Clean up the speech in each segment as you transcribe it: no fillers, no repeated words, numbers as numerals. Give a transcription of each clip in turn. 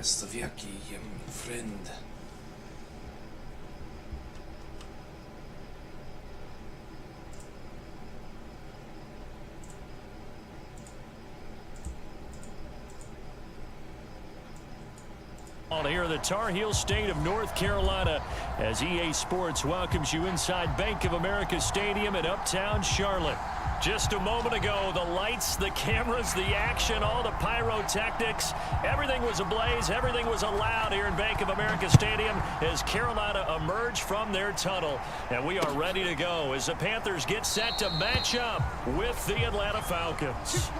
Soviaki, friend. Here in the Tar Heel state of North Carolina as EA Sports welcomes you inside Bank of America Stadium in Uptown Charlotte. Just a moment ago, the lights, the cameras, the action, all the pyrotechnics, everything was ablaze, everything was allowed here in Bank of America Stadium as Carolina emerged from their tunnel. And we are ready to go as the Panthers get set to match up with the Atlanta Falcons.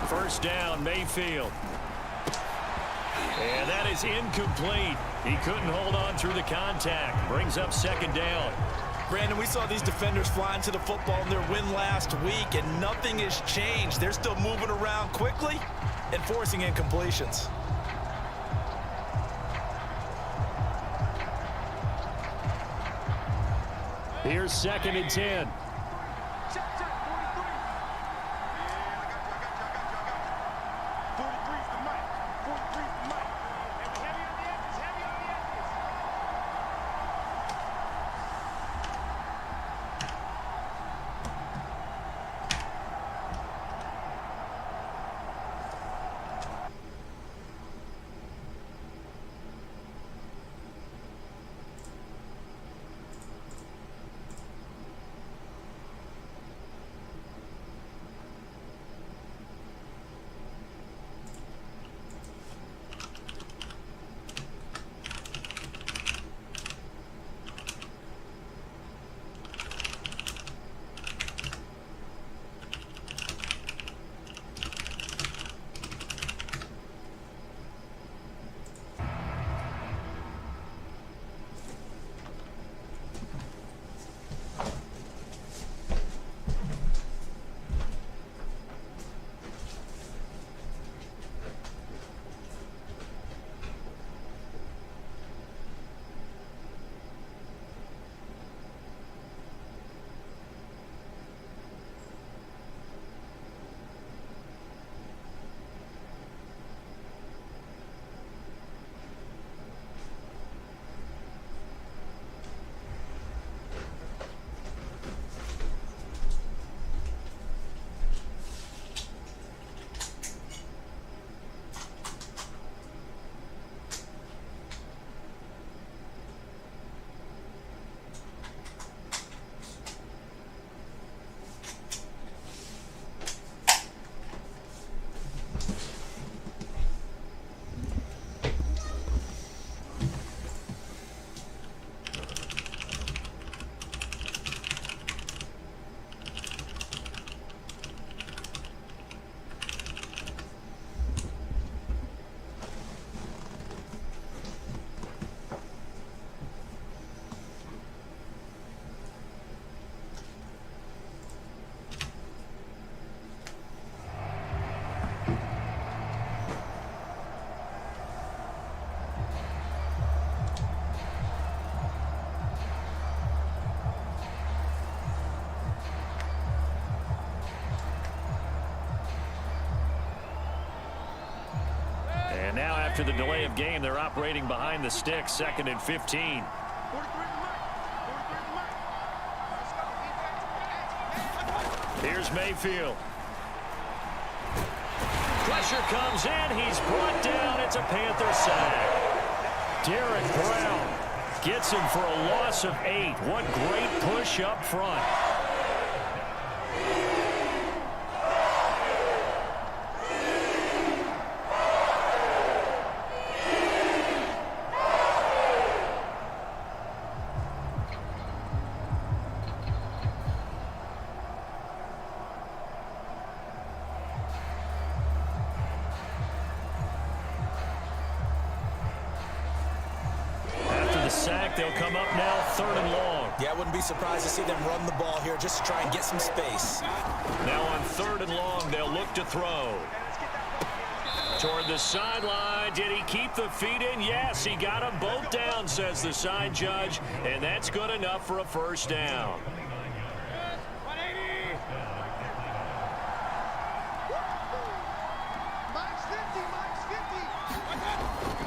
First down, Mayfield. And that is incomplete. He couldn't hold on through the contact. Brings up second down. Brandon, we saw these defenders flying to the football in their win last week, and nothing has changed. They're still moving around quickly and forcing incompletions. Here's 2nd and 10. And now after the delay of game, they're operating behind the sticks, 2nd and 15. Here's Mayfield. Pressure comes in. He's brought down. It's a Panther sack. Derek Brown gets him for a loss of 8. What great push up front. they'll come up now 3rd and long. Yeah, I wouldn't be surprised to see them run the ball here just to try and get some space. Now on 3rd and long, they'll look to throw. Toward the sideline. Did he keep the feet in? Yes, he got them both down, says the side judge, and that's good enough for a first down.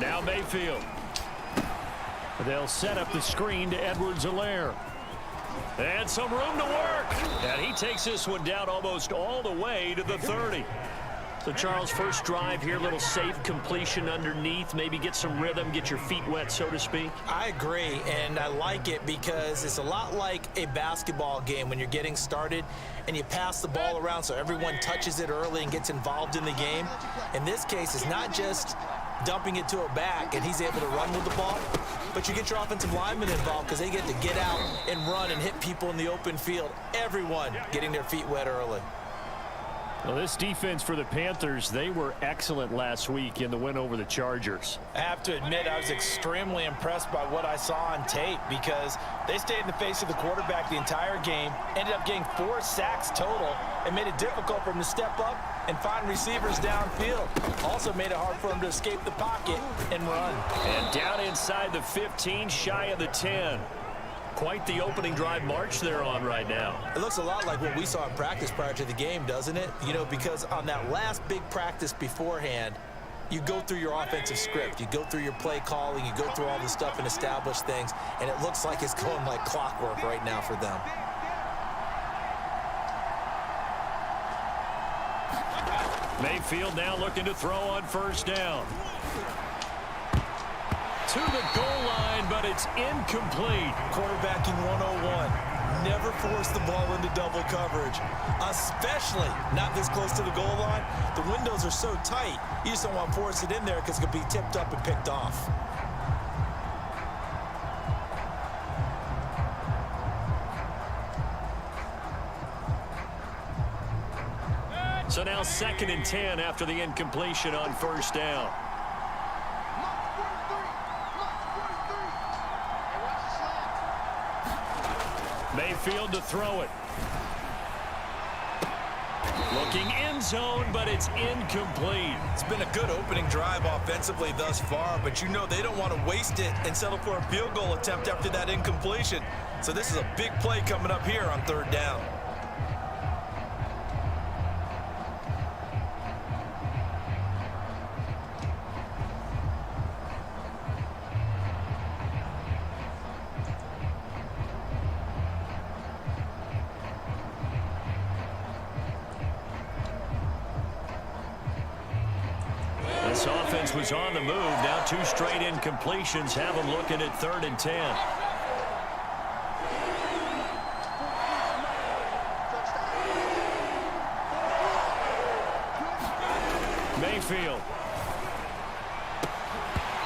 Now Mayfield. They'll set up the screen to Edwards-Helaire. And some room to work. And he takes this one down almost all the way to the 30. So, Charles, first drive here, little safe completion underneath, maybe get some rhythm, get your feet wet, so to speak. I agree, and I like it because it's a lot like a basketball game when you're getting started and you pass the ball around so everyone touches it early and gets involved in the game. In this case, it's not just dumping it to a back and he's able to run with the ball, but you get your offensive linemen involved because they get to get out and run and hit people in the open field. Everyone getting their feet wet early. Well, this defense for the Panthers, they were excellent last week in the win over the Chargers. I have to admit, I was extremely impressed by what I saw on tape because they stayed in the face of the quarterback the entire game, ended up getting 4 sacks total, and made it difficult for him to step up and find receivers downfield. Also made it hard for him to escape the pocket and run. And down inside the 15, shy of the 10. Quite the opening drive march they're on right now. It looks a lot like what we saw in practice prior to the game, doesn't it? You know, because on that last big practice beforehand, you go through your offensive script. You go through your play calling. You go through all this stuff and establish things. And it looks like it's going like clockwork right now for them. Mayfield now looking to throw on first down. To the goal line, but it's incomplete. Quarterbacking 101. Never force the ball into double coverage, especially not this close to the goal line. The windows are so tight, you just don't want to force it in there because it could be tipped up and picked off. So now 2nd and 10 after the incompletion on first down. Mayfield to throw it. Looking end zone, but it's incomplete. It's been a good opening drive offensively thus far, but you know they don't want to waste it and settle for a field goal attempt after that incompletion. So this is a big play coming up here on 3rd down. This offense was on the move. Now 2 straight incompletions have them looking at 3rd and 10. Mayfield.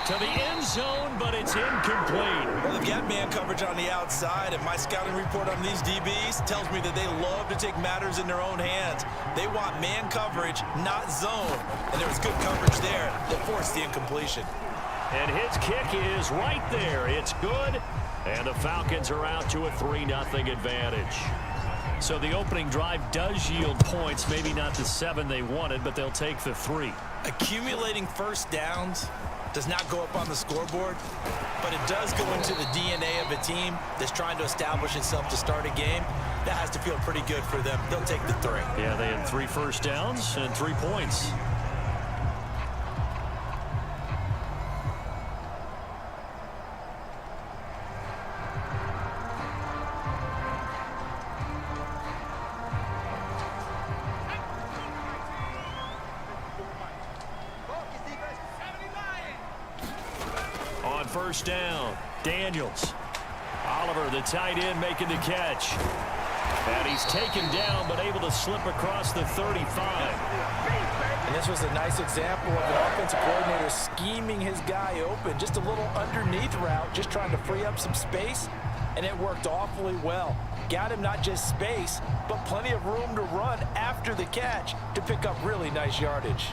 To the end zone, but it's incomplete. Well, they've got man coverage on the outside, and my scouting report on these DBs tells me that they love to take matters in their own hands. They want man coverage, not zone. And there was good coverage there that forced the incompletion. And his kick is right there. It's good. And the Falcons are out to a 3-0 advantage. So the opening drive does yield points, maybe not the 7 they wanted, but they'll take the 3. Accumulating first downs does not go up on the scoreboard, but it does go into the DNA of a team that's trying to establish itself to start a game. That has to feel pretty good for them. They'll take the 3. Yeah, they had 3 first downs and 3 points. First down, Daniels. Oliver, the tight end, making the catch. And he's taken down, but able to slip across the 35. And this was a nice example of an offensive coordinator scheming his guy open. Just a little underneath route, just trying to free up some space, and it worked awfully well. Got him not just space, but plenty of room to run after the catch to pick up really nice yardage.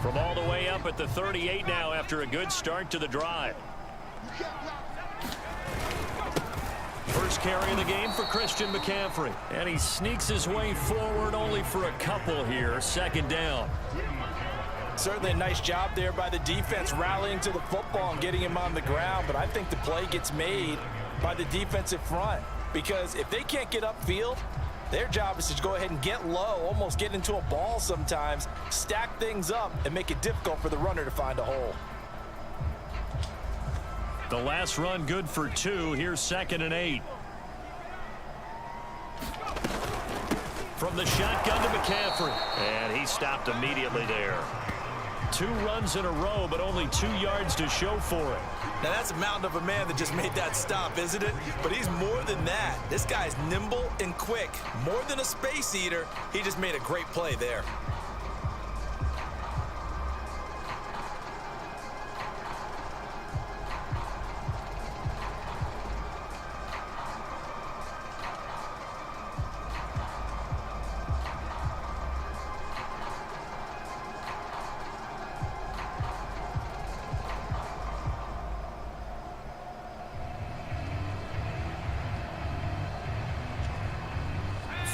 From all the way up at the 38 now after a good start to the drive. First carry of the game for Christian McCaffrey. And he sneaks his way forward only for a couple here. Second down. Certainly a nice job there by the defense rallying to the football and getting him on the ground. But I think the play gets made by the defensive front. Because if they can't get upfield, their job is to go ahead and get low, almost get into a ball sometimes, stack things up, and make it difficult for the runner to find a hole. The last run good for 2. Here's 2nd and 8. From the shotgun to McCaffrey. And he stopped immediately there. 2 runs in a row, but only 2 yards to show for it. Now that's a mountain of a man that just made that stop, isn't it? But he's more than that. This guy's nimble and quick. More than a space eater, he just made a great play there.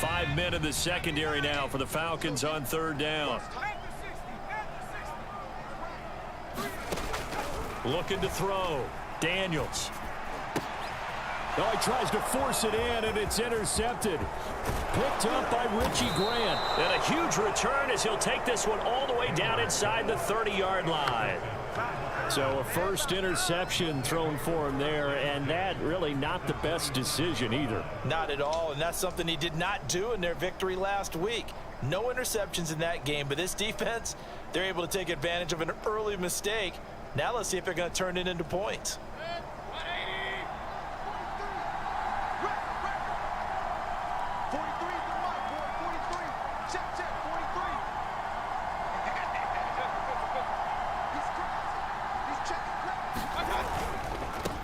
Five men in the secondary now for the Falcons on 3rd down. Looking to throw. Daniels. Oh, he tries to force it in, and it's intercepted. Picked up by Richie Grant. And a huge return as he'll take this one all the way down inside the 30-yard line. So a first interception thrown for him there, and that really not the best decision either. Not at all, and that's something he did not do in their victory last week. No interceptions in that game, but this defense, they're able to take advantage of an early mistake. Now let's see if they're going to turn it into points.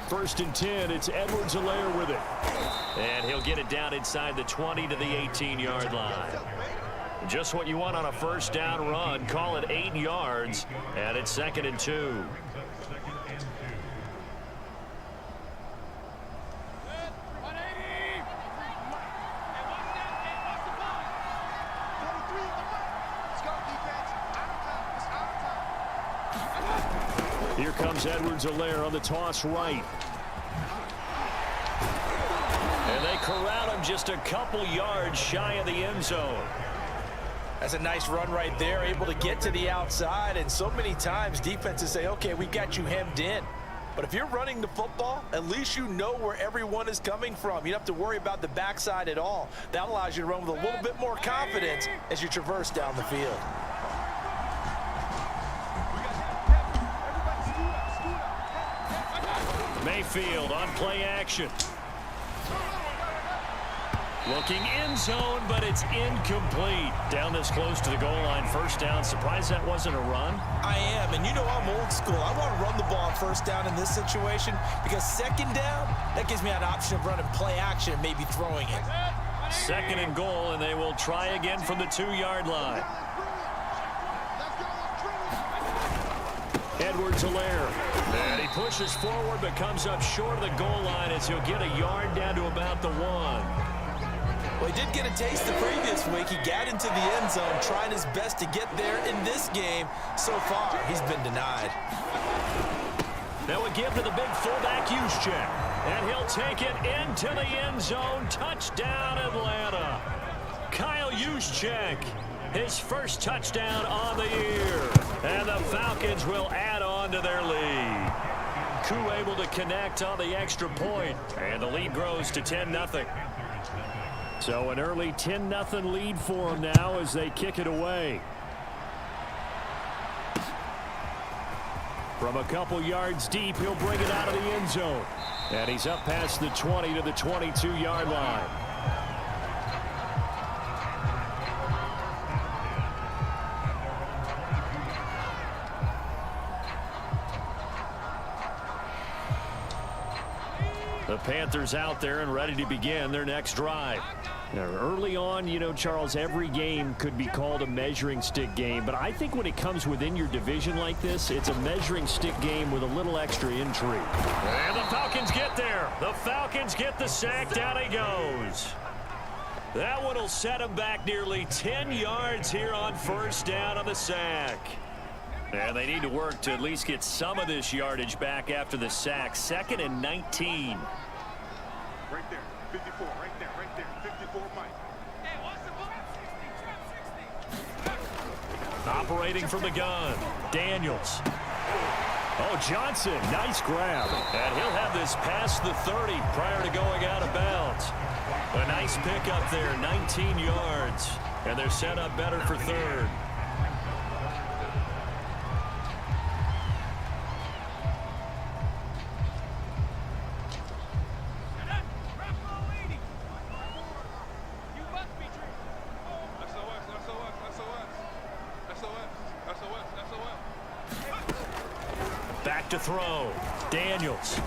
First and 10, it's Edwards-Helaire with it. And he'll get it down inside the 20 to the 18-yard line. Just what you want on a first down run. Call it 8 yards, and it's 2nd and 2. Here comes Edwards-Helaire on the toss right. And they corral him just a couple yards shy of the end zone. That's a nice run right there, able to get to the outside. And so many times defenses say, okay, we got you hemmed in. But if you're running the football, at least you know where everyone is coming from. You don't have to worry about the backside at all. That allows you to run with a little bit more confidence as you traverse down the field. Mayfield on play action. Looking end zone, but it's incomplete. Down this close to the goal line, first down. Surprised that wasn't a run? I am, and you know I'm old school. I want to run the ball on first down in this situation because second down, that gives me an option of running play action and maybe throwing it. 2nd and goal, and they will try again from the 2-yard line. Edwards-Helaire. And he pushes forward but comes up short of the goal line as he'll get a yard down to about the 1. Well, he did get a taste the previous week. He got into the end zone, trying his best to get there in this game. So far, he's been denied. That would give to the big fullback Juszczyk. And he'll take it into the end zone. Touchdown, Atlanta. Kyle Juszczyk, his first touchdown on the year. And the Falcons will add on to their lead. Koo able to connect on the extra point. And the lead grows to 10-0. So an early 10-0 lead for them now as they kick it away. From a couple yards deep, he'll bring it out of the end zone. And he's up past the 20 to the 22-yard line. The Panthers out there and ready to begin their next drive. Early on, you know, Charles, every game could be called a measuring stick game, but I think when it comes within your division like this, it's a measuring stick game with a little extra intrigue. And the Falcons get there. The Falcons get the sack. Down he goes. That one will set him back nearly 10 yards here on first down on the sack. And they need to work to at least get some of this yardage back after the sack. 2nd and 19. Right there, 54, right there, 54, Mike. Operating from the gun, Daniels. Oh, Johnson, nice grab. And he'll have this past the 30 prior to going out of bounds. A nice pickup there, 19 yards. And they're set up better for 3rd. Back to throw. Daniels.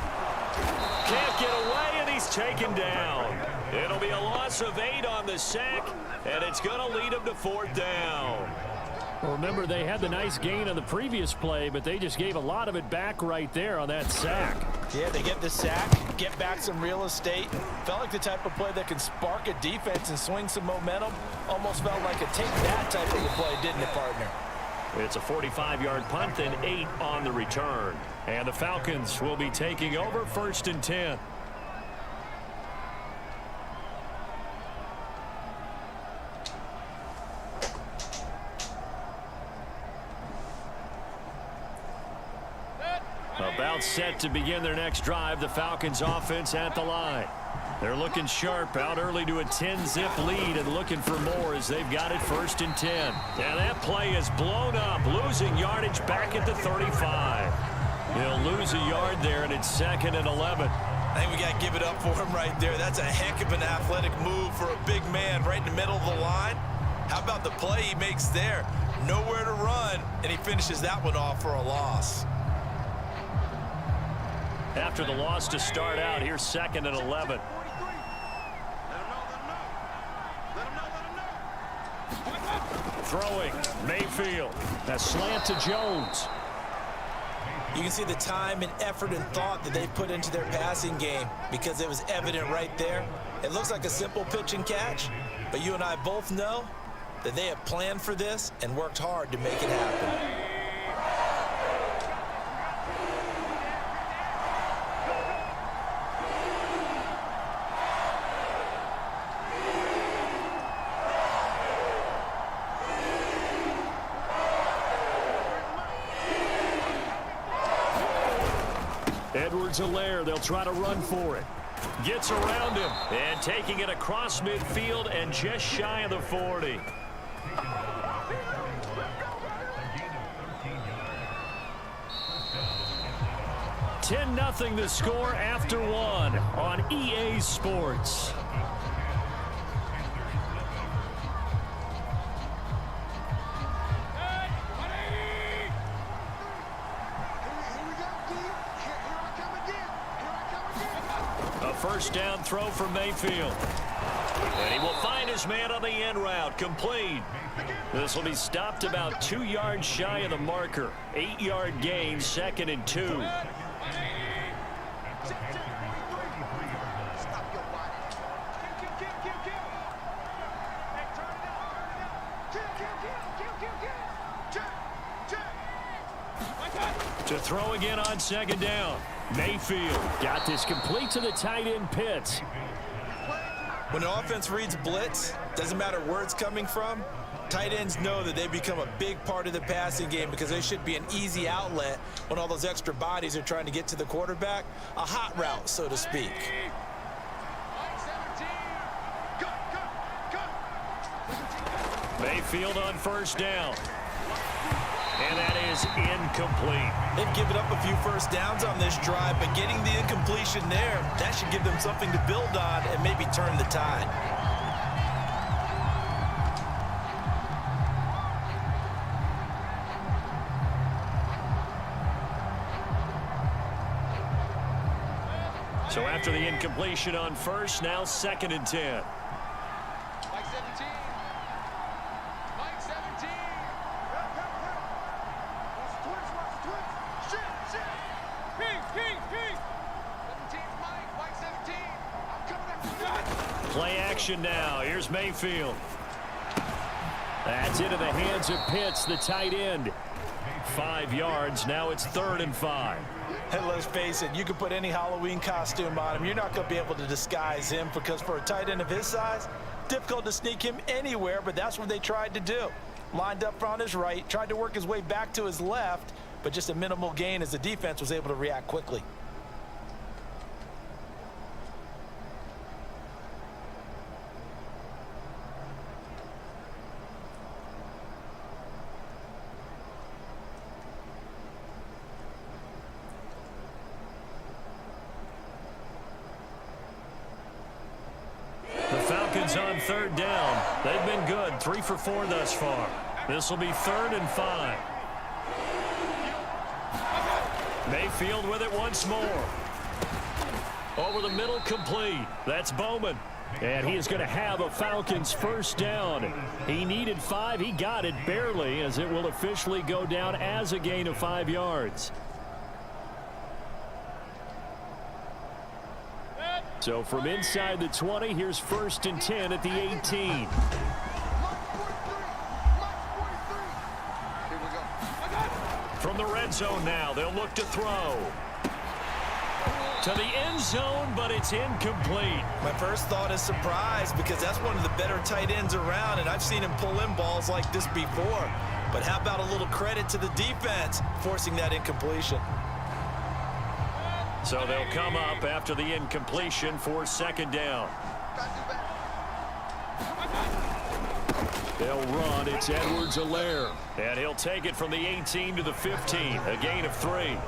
Can't get away, and he's taken down. It'll be a loss of 8 on the sack, and it's going to lead him to 4th down. Well, remember, they had the nice gain on the previous play, but they just gave a lot of it back right there on that sack. Yeah, they get the sack, get back some real estate. Felt like the type of play that can spark a defense and swing some momentum. Almost felt like a take-that type of a play, didn't it, partner? It's a 45-yard punt and 8 on the return. And the Falcons will be taking over 1st and 10. About set to begin their next drive. The Falcons offense at the line. They're looking sharp, out early to a 10-zip lead and looking for more as they've got it 1st and 10. And that play is blown up, losing yardage back at the 35. He'll lose a yard there, and it's 2nd and 11. I think we got to give it up for him right there. That's a heck of an athletic move for a big man right in the middle of the line. How about the play he makes there? Nowhere to run, and he finishes that one off for a loss. After the loss to start out, here's 2nd and 11. Throwing, Mayfield. A slant to Jones. You can see the time and effort and thought that they put into their passing game because it was evident right there. It looks like a simple pitch and catch, but you and I both know that they have planned for this and worked hard to make it happen. Edwards-Helaire, they'll try to run for it. Gets around him and taking it across midfield and just shy of the 40. $10-0 the score after 1 on EA Sports. First down throw for Mayfield. And he will find his man on the end route. Complete. This will be stopped about 2 yards shy of the marker. 8-yard gain, 2nd and 2. To throw again on 2nd down. Mayfield got this complete to the tight end Pitts. When an offense reads blitz, doesn't matter where it's coming from, tight ends know that they become a big part of the passing game because they should be an easy outlet when all those extra bodies are trying to get to the quarterback. A hot route, so to speak. Mayfield on first down. And that is incomplete. They've given up a few first downs on this drive, but getting the incompletion there, that should give them something to build on and maybe turn the tide. So after the incompletion on first, now 2nd and 10. action now. Here's Mayfield. That's into the hands of Pitts, the tight end. 5 yards. Now it's 3rd and 5. And let's face it, you can put any Halloween costume on him. You're not going to be able to disguise him because for a tight end of his size, difficult to sneak him anywhere, but that's what they tried to do. Lined up on his right, tried to work his way back to his left, but just a minimal gain as the defense was able to react quickly. On 3rd down. They've been good. 3 for 4 thus far. This will be 3rd and 5. Mayfield with it once more. Over the middle, complete. That's Bowman. And he is going to have a Falcons 1st down. He needed 5. He got it barely, as it will officially go down as a gain of 5 yards. So from inside the 20, here's 1st and 10 at the 18. From the red zone now, they'll look to throw. To the end zone, but it's incomplete. My first thought is surprise because that's one of the better tight ends around, and I've seen him pull in balls like this before. But how about a little credit to the defense forcing that incompletion? So they'll come up after the incompletion for 2nd down. They'll run. It's Edwards-Helaire. And he'll take it from the 18 to the 15. A gain of 3.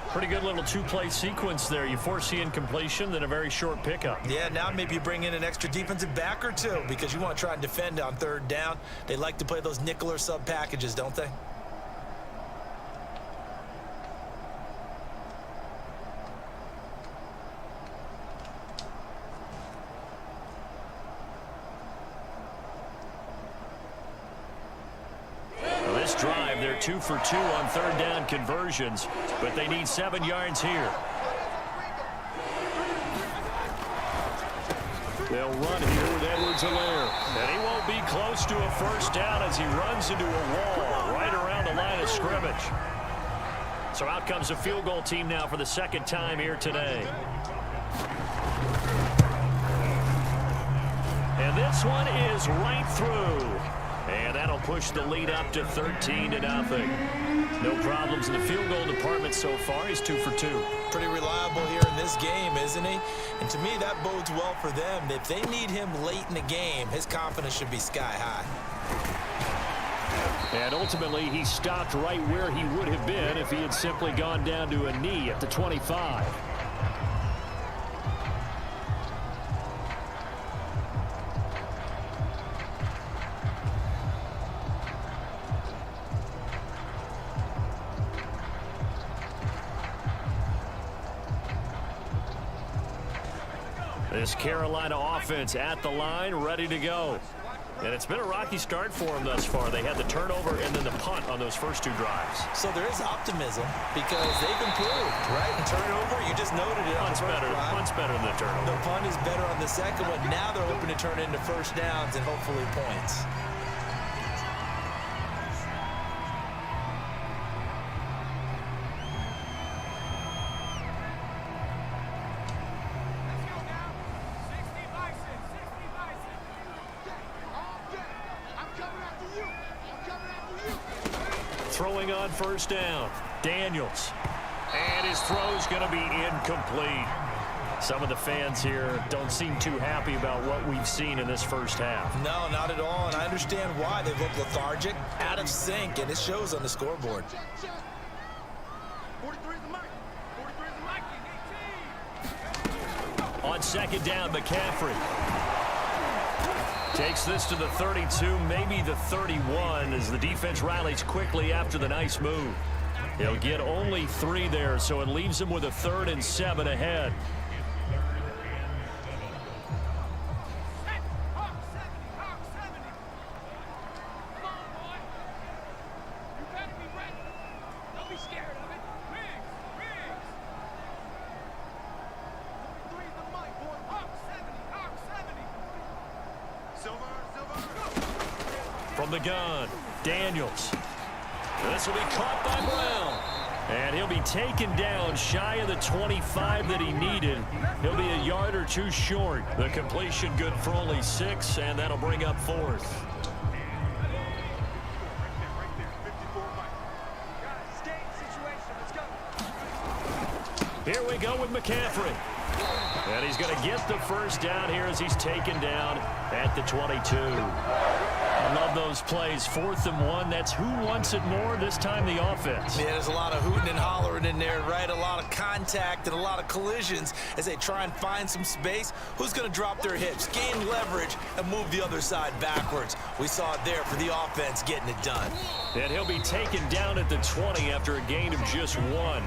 Pretty good little 2-play sequence there. You force the incompletion, then a very short pickup. Yeah, now maybe you bring in an extra defensive back or two because you want to try and defend on 3rd down. They like to play those nickel or sub packages, don't they? Drive, they're 2 for 2 on 3rd down conversions, but they need 7 yards here. They'll run here with Edwards-Helaire, and he won't be close to a 1st down as he runs into a wall right around the line of scrimmage. So out comes the field goal team now for the 2nd time here today. And this one is right through. And that'll push the lead up to 13-0. No problems in the field goal department so far. He's 2 for 2. Pretty reliable here in this game, isn't he? And to me, that bodes well for them. If they need him late in the game, his confidence should be sky high. And ultimately, he stopped right where he would have been if he had simply gone down to a knee at the 25. This Carolina offense at the line, ready to go. And it's been a rocky start for them thus far. They had the turnover and then the punt on those first 2 drives. So there is optimism because they've improved, right? And turnover, you just noted it. Punt's better than the turnover. The punt is better on the second one. Now they're hoping to turn it into 1st downs and hopefully points. Throwing on 1st down, Daniels. And his throw's going to be incomplete. Some of the fans here don't seem too happy about what we've seen in this 1st half. No, not at all, and I understand why. They look lethargic, out of sync, and it shows on the scoreboard. 43 is the mic. 43 is the mic. On 2nd down, McCaffrey takes this to the 32, maybe the 31, as the defense rallies quickly after the nice move. He'll get only 3 there, so it leaves him with a 3rd and 7 ahead. From the gun, Daniels. This will be caught by Brown. And he'll be taken down shy of the 25 that he needed. He'll be a yard or two short. The completion good for only 6, and that'll bring up 4th. Here we go with McCaffrey. And he's going to get the first down here as he's taken down at the 22. I love those plays. 4th and 1. That's who wants it more, this time the offense. Yeah, there's a lot of hooting and hollering in there, right? A lot of contact and a lot of collisions as they try and find some space. Who's going to drop their hips, gain leverage, and move the other side backwards? We saw it there for the offense getting it done. And he'll be taken down at the 20 after a gain of just 1.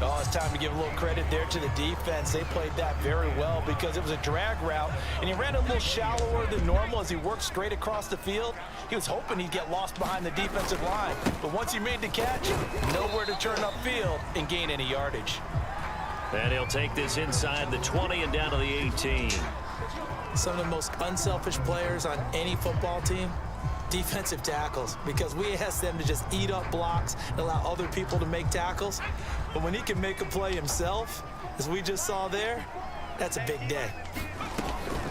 Oh, it's time to give a little credit there to the defense. They played that very well because it was a drag route, and he ran a little shallower than normal as he worked straight across the field. He was hoping he'd get lost behind the defensive line, but once he made the catch, nowhere to turn upfield and gain any yardage. And he'll take this inside the 20 and down to the 18. Some of the most unselfish players on any football team, defensive tackles, because we ask them to just eat up blocks and allow other people to make tackles. But when he can make a play himself, as we just saw there, that's a big day.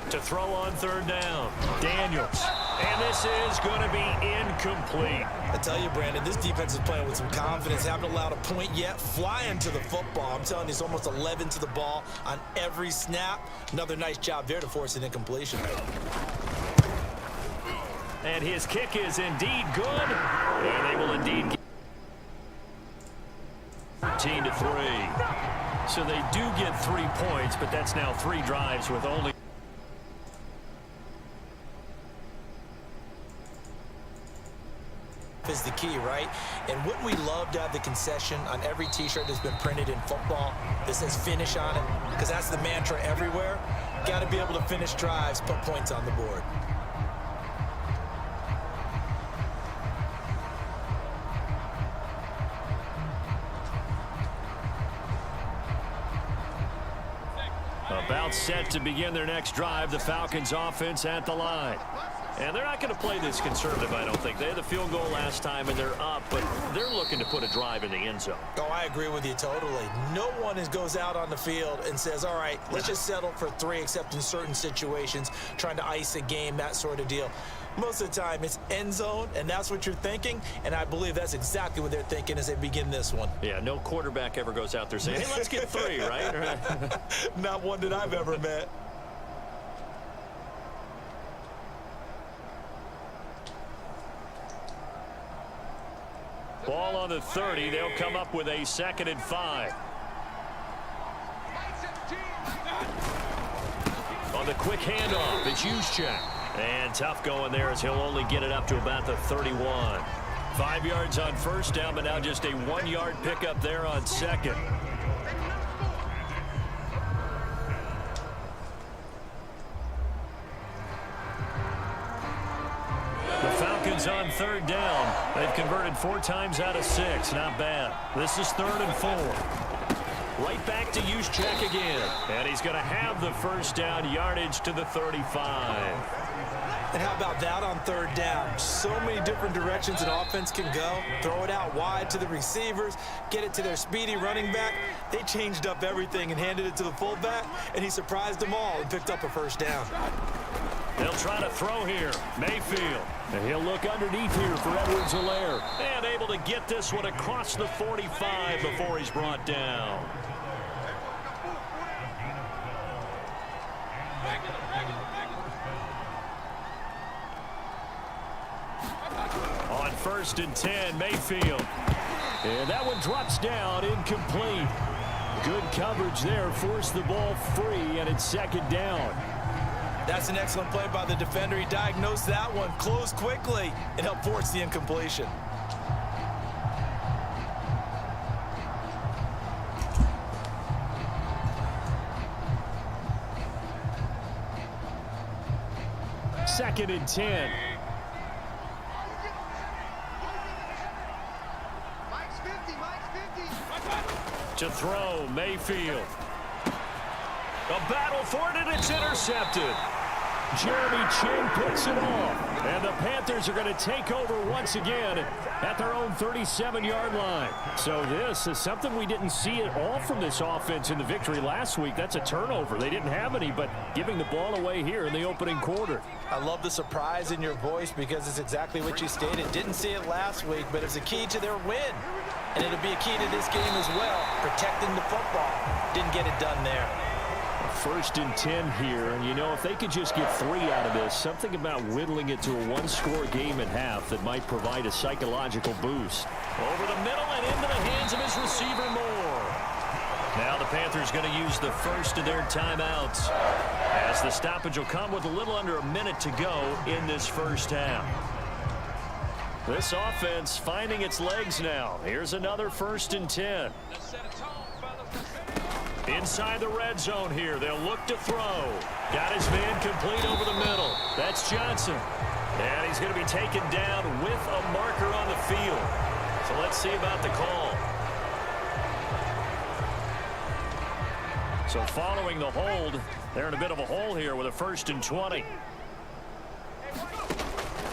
To throw on 3rd down, Daniels. And this is going to be incomplete. I tell you, Brandon, this defense is playing with some confidence. Haven't allowed a point yet. Flying to the football. I'm telling you, it's almost 11 to the ball on every snap. Another nice job there to force an incompletion. And his kick is indeed good. And they will indeed get 13-3. So they do get 3 points, but that's now 3 drives with only is the key, right? And wouldn't we love to have the concession on every t-shirt that's been printed in football that says finish on it? Because that's the mantra everywhere. Got to be able to finish drives, put points on the board. About set to begin their next drive, the Falcons offense at the line. And they're not going to play this conservative, I don't think. They had the field goal last time, and they're up, but they're looking to put a drive in the end zone. Oh, I agree with you totally. No one goes out on the field and says, all right, let's just settle for 3, except in certain situations, trying to ice a game, that sort of deal. Most of the time, it's end zone, and that's what you're thinking, and I believe that's exactly what they're thinking as they begin this one. Yeah, no quarterback ever goes out there saying, hey, let's get 3, right? Not one that I've ever met. Ball on the 30. They'll come up with a 2nd and 5. On the quick handoff, it's Juszczyk. And tough going there as he'll only get it up to about the 31. 5 yards on 1st down, but now just a 1-yard pickup there on 2nd. The Falcons on 3rd down. They've converted 4 times out of 6. Not bad. This is 3rd and 4. Right back to Juszczyk again. And he's going to have the first down, yardage to the 35. And how about that on 3rd down? So many different directions an offense can go. Throw it out wide to the receivers, get it to their speedy running back. They changed up everything and handed it to the fullback, and he surprised them all and picked up a first down. They'll try to throw here. Mayfield. And he'll look underneath here for Edwards-Helaire. And able to get this one across the 45 before he's brought down. On 1st and 10, Mayfield. And that one drops down, incomplete. Good coverage there, forced the ball free, and it's 2nd down. That's an excellent play by the defender. He diagnosed that one, closed quickly, and helped force the incompletion. Second and 10. To throw, Mayfield. A battle for it, and it's intercepted. Jeremy Chinn picks it off. And the Panthers are going to take over once again at their own 37-yard line. So this is something we didn't see at all from this offense in the victory last week. That's a turnover. They didn't have any, but giving the ball away here in the opening quarter. I love the surprise in your voice because it's exactly what you stated. Didn't see it last week, but it's a key to their win. And it'll be a key to this game as well, protecting the football. Didn't get it done there. 1st and 10 here, and you know, if they could just get 3 out of this, something about whittling it to a one-score game at half that might provide a psychological boost. Over the middle and into the hands of his receiver Moore. Now the Panthers going to use the first of their timeouts, as the stoppage will come with a little under a minute to go in this first half. This offense finding its legs now. Here's another 1st and 10. Inside the red zone here. They'll look to throw. Got his man complete over the middle. That's Johnson. And he's going to be taken down with a marker on the field. So let's see about the call. So following the hold, they're in a bit of a hole here with a 1st and 20.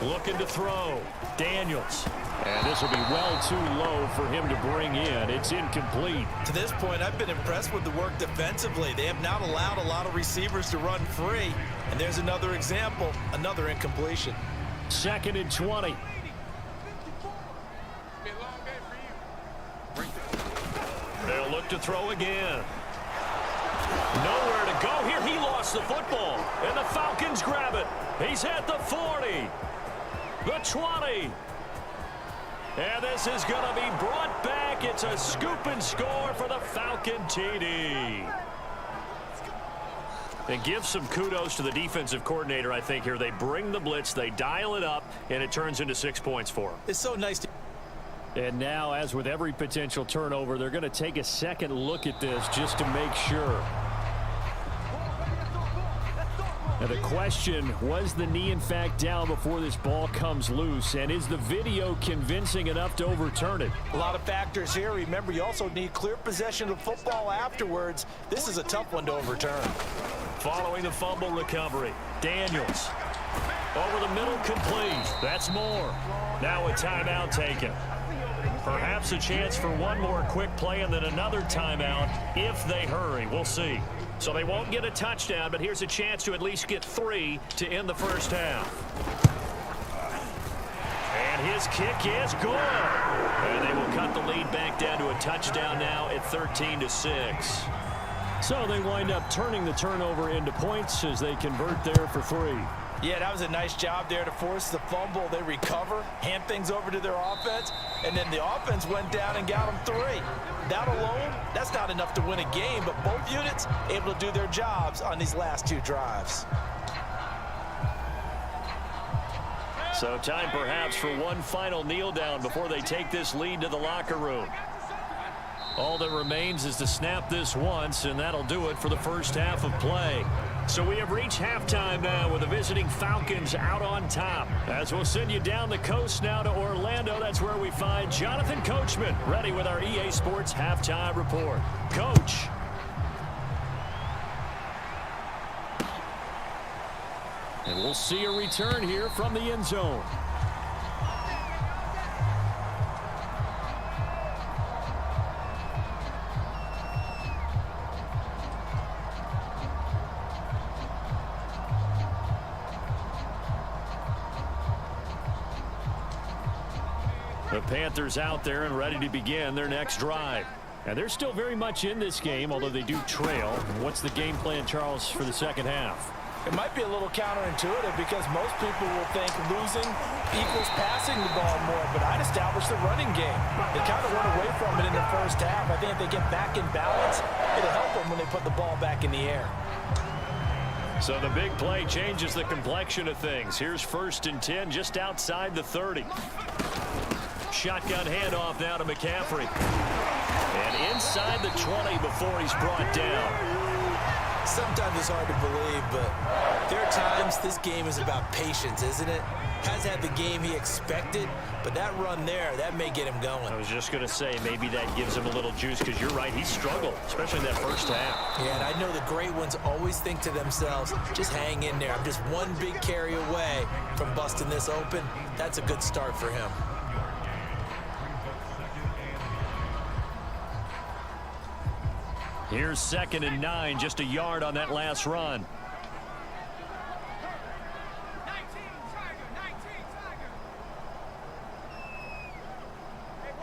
Looking to throw. Daniels. And this will be well too low for him to bring in. It's incomplete. To this point, I've been impressed with the work defensively. They have not allowed a lot of receivers to run free. And there's another example, another incompletion. 2nd and 20. They'll look to throw again. Nowhere to go here. He lost the football. And the Falcons grab it. He's at the 40. The 20. And this is going to be brought back. It's a scoop and score for the Falcon TD. And give some kudos to the defensive coordinator, I think, here. They bring the blitz, they dial it up, and it turns into 6 points for them. It's so nice to... And now, as with every potential turnover, they're going to take a second look at this just to make sure. Now the question, was the knee in fact down before this ball comes loose? And is the video convincing enough to overturn it? A lot of factors here. Remember, you also need clear possession of football afterwards. This is a tough one to overturn. Following the fumble recovery, Daniels. Over the middle, complete. That's Moore. Now a timeout taken. Perhaps a chance for one more quick play and then another timeout if they hurry. We'll see. So they won't get a touchdown, but here's a chance to at least get 3 to end the first half. And his kick is good. And they will cut the lead back down to a touchdown now at 13-6. So they wind up turning the turnover into points as they convert there for 3. Yeah, that was a nice job there to force the fumble. They recover, hand things over to their offense, and then the offense went down and got them 3. That alone, that's not enough to win a game, but both units able to do their jobs on these last 2 drives. So time perhaps for one final kneel down before they take this lead to the locker room. All that remains is to snap this once, and that'll do it for the first half of play. So we have reached halftime now with the visiting Falcons out on top. As we'll send you down the coast now to Orlando, that's where we find Jonathan Coachman ready with our EA Sports halftime report. Coach. And we'll see a return here from the end zone. The Panthers out there and ready to begin their next drive. And they're still very much in this game, although they do trail. What's the game plan, Charles, for the second half? It might be a little counterintuitive because most people will think losing equals passing the ball more, but I'd establish the running game. They kind of went away from it in the first half. I think if they get back in balance, it'll help them when they put the ball back in the air. So the big play changes the complexion of things. Here's 1st and 10 just outside the 30. Shotgun handoff now to McCaffrey. And inside the 20 before he's brought down. Sometimes it's hard to believe, but there are times this game is about patience, isn't it? Has had the game he expected, but that run there, that may get him going. I was just going to say, maybe that gives him a little juice, because you're right, he struggled, especially in that first half. Yeah, and I know the great ones always think to themselves, just hang in there. I'm just one big carry away from busting this open. That's a good start for him. Here's 2nd and 9, just a yard on that last run. 19, Tiger, 19,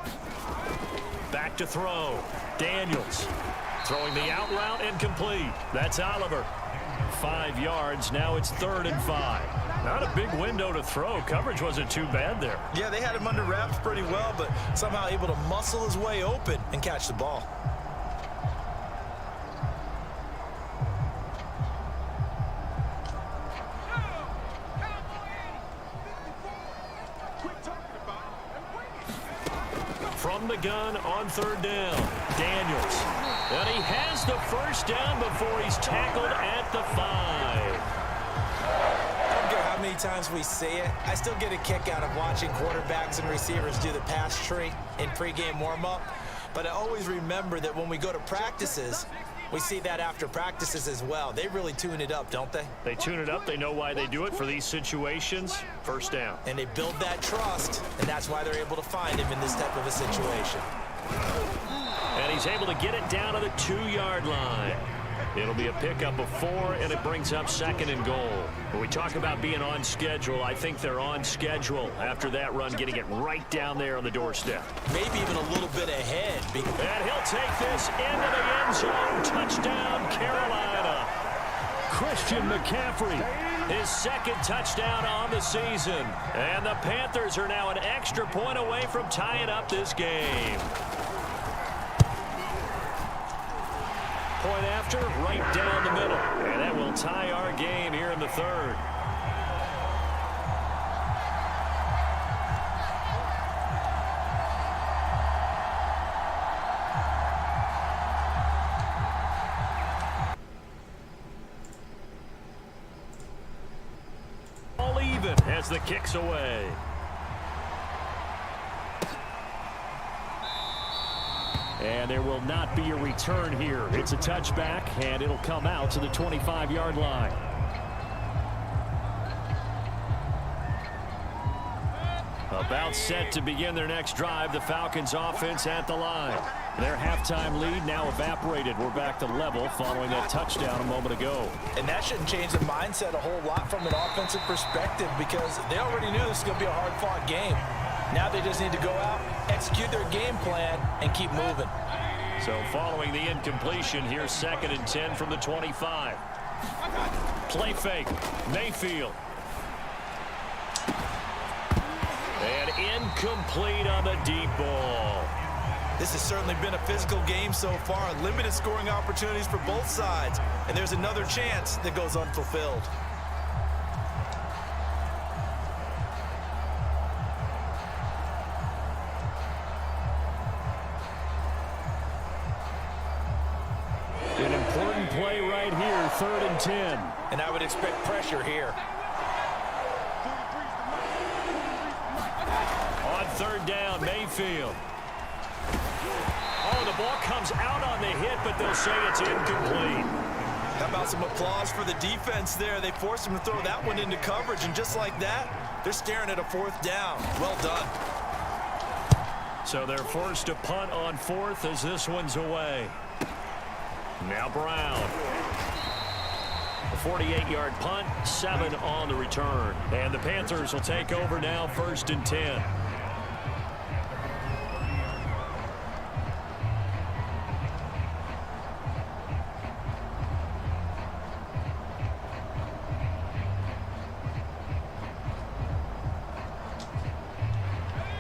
Tiger. Back to throw. Daniels throwing the out route and complete. That's Oliver. 5 yards. Now it's 3rd and 5. Not a big window to throw. Coverage wasn't too bad there. Yeah, they had him under wraps pretty well, but somehow able to muscle his way open and catch the ball. From the gun on 3rd down. Daniels. And he has the first down before he's tackled at the 5. I don't care how many times we say it, I still get a kick out of watching quarterbacks and receivers do the pass tree in pregame warm-up. But I always remember that when we go to practices, we see that after practices as well. They really tune it up, don't they? They tune it up. They know why they do it for these situations. First down. And they build that trust, and that's why they're able to find him in this type of a situation. And he's able to get it down to the 2-yard line. It'll be a pickup of 4, and it brings up 2nd and goal. When we talk about being on schedule, I think they're on schedule after that run, getting it right down there on the doorstep. Maybe even a little bit ahead. And he'll take this into the end zone. Touchdown, Carolina. Christian McCaffrey, his 2nd touchdown on the season. And the Panthers are now an extra point away from tying up this game. Point after, right down the middle. And that will tie our game here in the 3rd. All even as the kick's away. And there will not be a return here. It's a touchback, and it'll come out to the 25-yard line. About set to begin their next drive. The Falcons offense at the line. Their halftime lead now evaporated. We're back to level following that touchdown a moment ago. And that shouldn't change the mindset a whole lot from an offensive perspective, because they already knew this was going to be a hard-fought game. Now they just need to go out, execute their game plan, and keep moving. So following the incompletion, here's 2nd and 10 from the 25. Play fake. Mayfield. And incomplete on the deep ball. This has certainly been a physical game so far. Limited scoring opportunities for both sides. And there's another chance that goes unfulfilled. An important play right here, 3rd and 10. And I would expect pressure here. On 3rd down, Mayfield. Oh, the ball comes out on the hit, but they'll say it's incomplete. How about some applause for the defense there? They forced him to throw that one into coverage, and just like that, they're staring at a 4th down. Well done. So they're forced to punt on 4th as this one's away. Now Brown. A 48-yard punt, 7 on the return. And the Panthers will take over now, 1st and 10.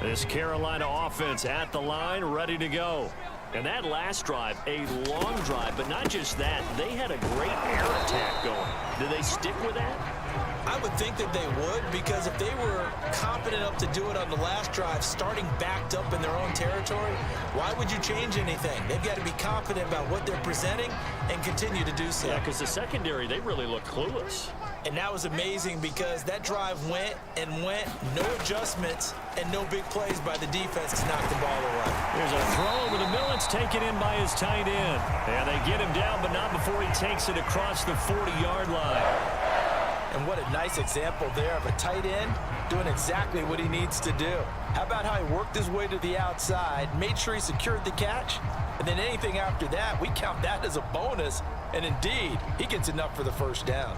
This Carolina offense at the line, ready to go. And that last drive, a long drive, but not just that. They had a great air attack going. Do they stick with that? I would think that they would, because if they were confident enough to do it on the last drive, starting backed up in their own territory, why would you change anything? They've got to be confident about what they're presenting and continue to do so. Yeah, because the secondary, they really look clueless. And that was amazing because that drive went and went, no adjustments, and no big plays by the defense to knock the ball away. There's a throw over the middle. It's taken in by his tight end. And they get him down, but not before he takes it across the 40-yard line. And what a nice example there of a tight end doing exactly what he needs to do. How about how he worked his way to the outside, made sure he secured the catch, and then anything after that, we count that as a bonus. And indeed, he gets enough for the first down.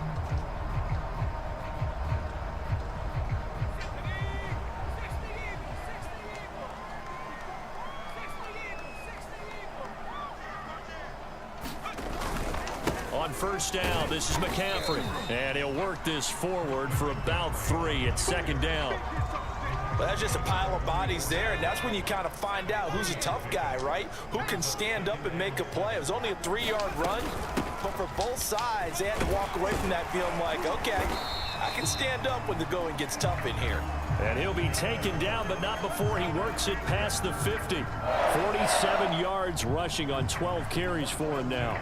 On first down, this is McCaffrey. And he'll work this forward for about 3 at second down. Well, that's just a pile of bodies there, and that's when you kind of find out who's a tough guy, right? Who can stand up and make a play. It was only a 3-yard run, but for both sides, they had to walk away from that feeling like, okay, I can stand up when the going gets tough in here. And he'll be taken down, but not before he works it past the 50. 47 yards rushing on 12 carries for him now.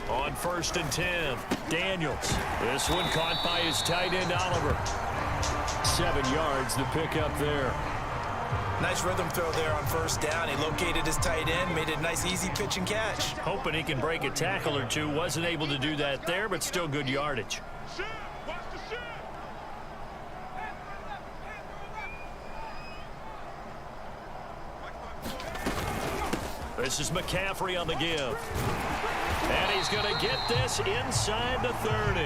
On first and 10, Daniels. This one caught by his tight end, Oliver. 7 yards the pickup there. Nice rhythm throw there on first down. He located his tight end, made it a nice easy pitch and catch. Hoping he can break a tackle or two. Wasn't able to do that there, but still good yardage. This is McCaffrey on the give. And he's going to get this inside the 30.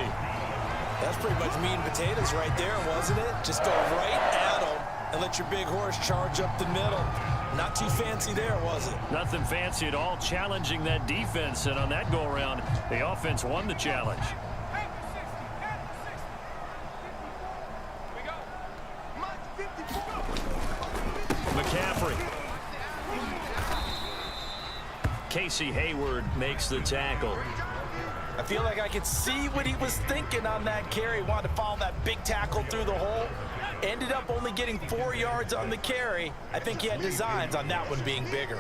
That's pretty much meat and potatoes right there, wasn't it? Just go right at him and let your big horse charge up the middle. Not too fancy there, was it? Nothing fancy at all, challenging that defense. And on that go-around, the offense won the challenge. McCaffrey. Casey Hayward makes the tackle. I feel like I could see what he was thinking on that carry. Wanted to follow that big tackle through the hole. Ended up only getting 4 yards on the carry. I think he had designs on that one being bigger.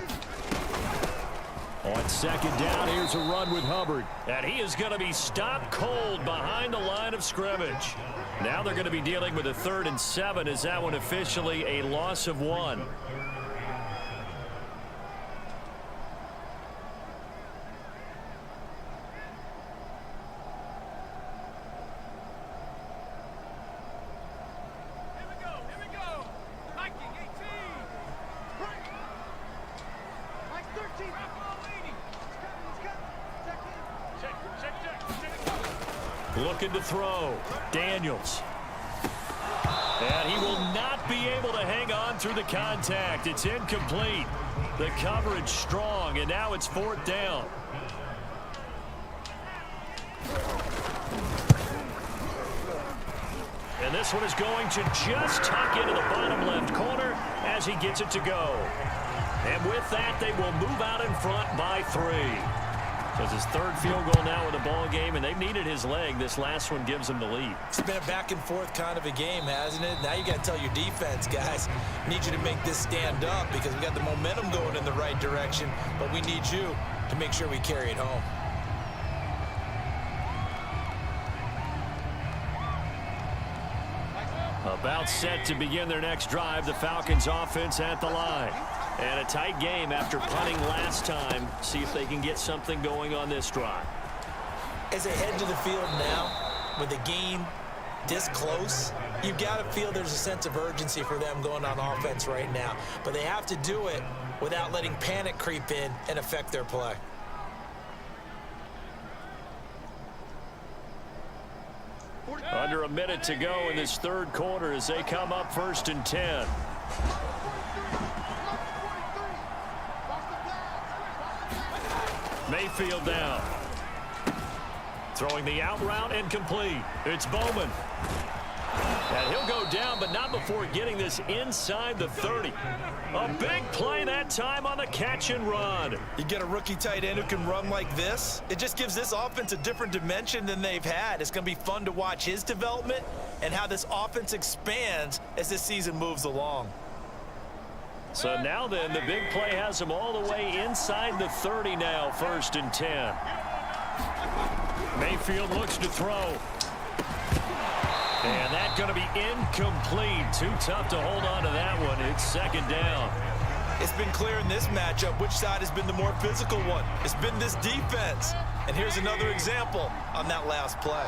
On second down, here's a run with Hubbard. And he is going to be stopped cold behind the line of scrimmage. Now they're going to be dealing with a 3rd and 7 as that one officially a loss of 1. Looking to throw. Daniels. And he will not be able to hang on through the contact. It's incomplete. The coverage strong, and now it's 4th down. And this one is going to just tuck into the bottom left corner as he gets it to go. And with that, they will move out in front by 3. So it's his 3rd field goal now in the ball game, and they've needed his leg. This last one gives them the lead. It's been a back and forth kind of a game, hasn't it? Now you got to tell your defense, guys, need you to make this stand up because we got the momentum going in the right direction, but we need you to make sure we carry it home. About set to begin their next drive, the Falcons offense at the line. And a tight game after punting last time. See if they can get something going on this drive. As they head to the field now, with the game this close, you've got to feel there's a sense of urgency for them going on offense right now. But they have to do it without letting panic creep in and affect their play. Under a minute to go in this 3rd quarter as they come up 1st and 10. Mayfield down. Throwing the out route and complete. It's Bowman. And he'll go down, but not before getting this inside the 30. A big play that time on the catch and run. You get a rookie tight end who can run like this, it just gives this offense a different dimension than they've had. It's going to be fun to watch his development and how this offense expands as this season moves along. So now then, the big play has him all the way inside the 30 now, 1st and 10. Mayfield looks to throw. And that's going to be incomplete. Too tough to hold on to that one. It's 2nd down. It's been clear in this matchup which side has been the more physical one. It's been this defense. And here's another example on that last play.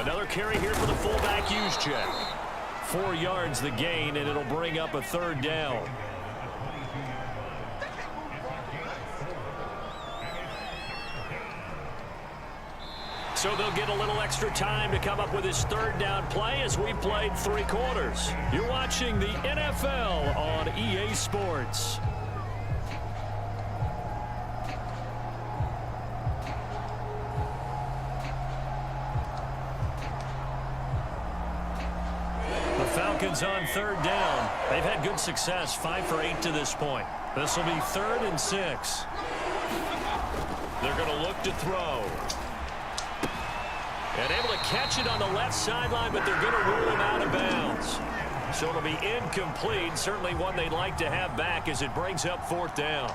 Another carry here for the fullback use check. 4 yards the gain, and it'll bring up a 3rd down. So they'll get a little extra time to come up with his 3rd down play as we played 3 quarters. You're watching the NFL on EA Sports. The Falcons on 3rd down. They've had good success, 5 for 8 to this point. This will be 3rd and 6. They're going to look to throw. And able to catch it on the left sideline, but they're going to rule him out of bounds. So it'll be incomplete. Certainly one they'd like to have back as it brings up 4th down.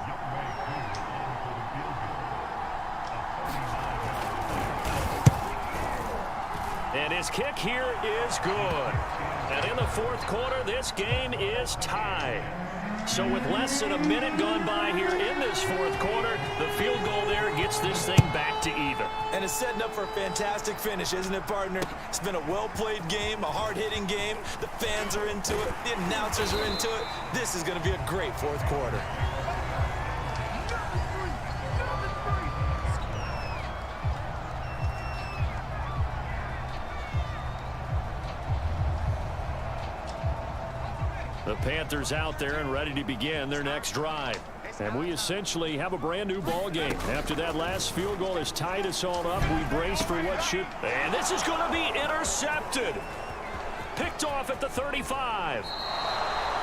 And his kick here is good. And in the 4th quarter, this game is tied. So with less than a minute gone by here in this 4th quarter, the field goal there gets this thing back to even. And it's setting up for a fantastic finish, isn't it, partner? It's been a well-played game, a hard-hitting game. The fans are into it. The announcers are into it. This is going to be a great 4th quarter. The Panthers out there and ready to begin their next drive. And we essentially have a brand new ball game. After that last field goal has tied us all up, we brace for what should. And this is going to be intercepted. Picked off at the 35.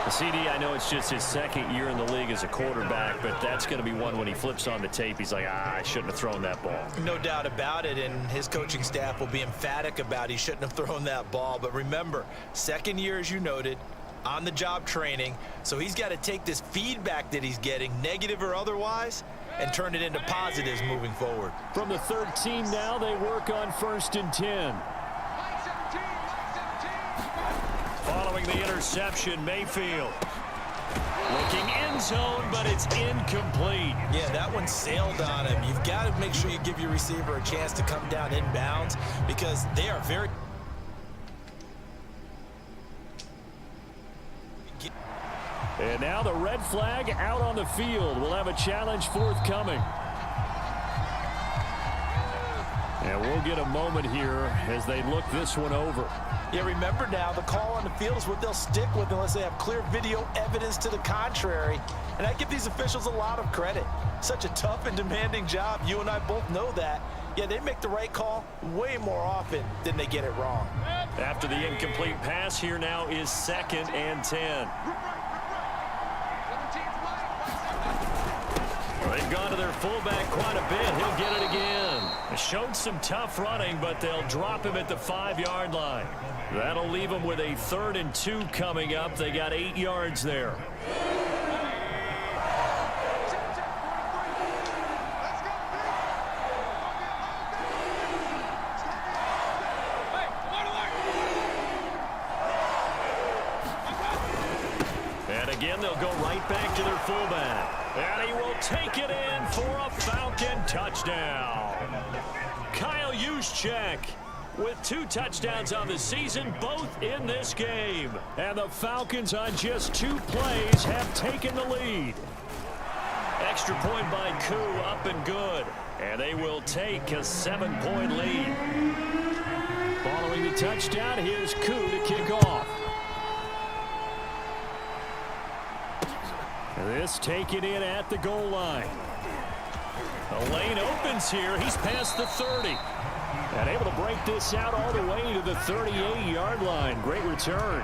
The CD, I know it's just his 2nd year in the league as a quarterback, but that's going to be one when he flips on the tape. He's like, I shouldn't have thrown that ball. No doubt about it, and his coaching staff will be emphatic about he shouldn't have thrown that ball. But remember, 2nd year, as you noted, on-the-job training, so he's got to take this feedback that he's getting, negative or otherwise, and turn it into positives moving forward. From the 13 now, they work on 1st and 10. Following the interception, Mayfield. Looking end zone, but it's incomplete. Yeah, that one sailed on him. You've got to make sure you give your receiver a chance to come down inbounds because they are very... And now the red flag out on the field. We'll have a challenge forthcoming. And we'll get a moment here as they look this one over. Yeah, remember now, the call on the field is what they'll stick with unless they have clear video evidence to the contrary. And I give these officials a lot of credit. Such a tough and demanding job. You and I both know that. Yeah, they make the right call way more often than they get it wrong. After the incomplete pass, here now is 2nd and 10. They've gone to their fullback quite a bit. He'll get it again. They showed some tough running, but they'll drop him at the 5-yard line. That'll leave them with a 3rd and 2 coming up. They got 8 yards there. And again, they'll go right back to their fullback. And he will take it in for a Falcon touchdown. Kyle Juszczyk with 2 touchdowns on the season, both in this game. And the Falcons on just 2 plays have taken the lead. Extra point by Koo, up and good. And they will take a 7-point lead. Following the touchdown, here's Koo to kick off. This taken in at the goal line. The lane opens here. He's past the 30. And able to break this out all the way to the 38-yard line. Great return.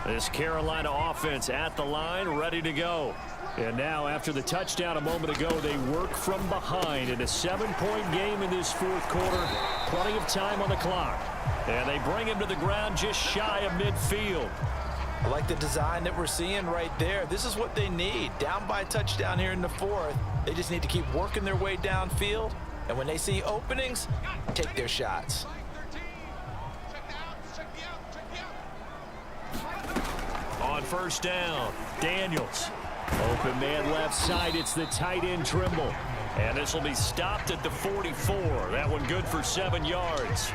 This Carolina offense at the line, ready to go. And now, after the touchdown a moment ago, they work from behind in a 7-point game in this fourth quarter. Plenty of time on the clock. And they bring him to the ground just shy of midfield. I like the design that we're seeing right there. This is what they need. Down by a touchdown here in the fourth. They just need to keep working their way downfield. And when they see openings, take their shots. On first down, Daniels. Open man left side. It's the tight end Trimble. And this will be stopped at the 44. That one good for 7 yards.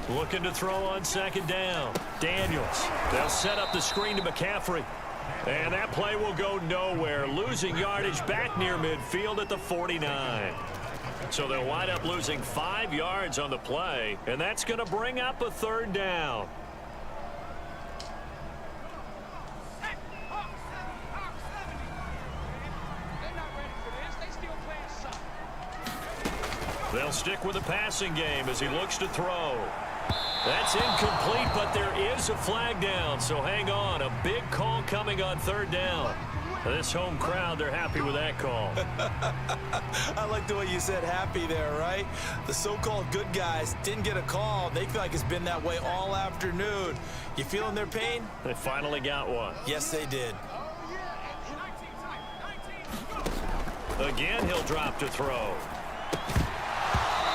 Looking to throw on second down. Daniels. They'll set up the screen to McCaffrey. And that play will go nowhere. Losing yardage back near midfield at the 49. So they'll wind up losing 5 yards on the play. And that's going to bring up a third down. They'll stick with the passing game as he looks to throw. That's incomplete, but there is a flag down, so hang on. A big call coming on third down. This home crowd, they're happy with that call. I like the way you said happy there, right? The so-called good guys didn't get a call. They feel like it's been that way all afternoon. You feeling their pain? They finally got one. Yes, they did. Again, he'll drop to throw.